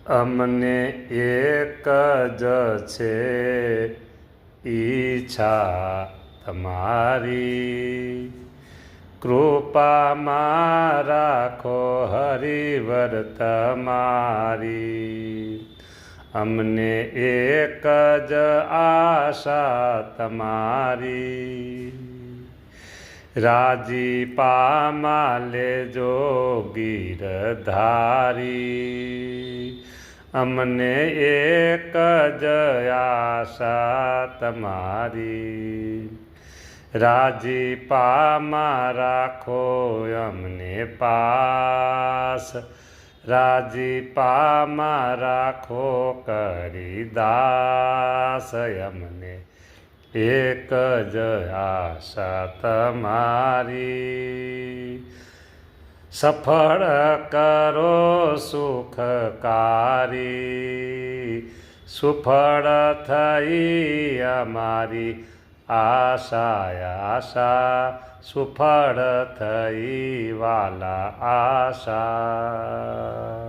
અમને એક જ છે ઈચ્છા તમારી, કૃપામાં રાખો હરિવર તમારી. અમને એક જ આશા તમારી, રાજીપામાં લેજો ગીરધારી. અમને એક જ આશા તમારી, રાજીપામાં રાખો અમને પાસ. રાજીપામાં રાખો કરી દાસ. અમને એક જ આશા તમારી, સફળ કરો સુખકારી. સુફળ થઈ અમારી આશા, સુફળ થઈ વાલા આશા.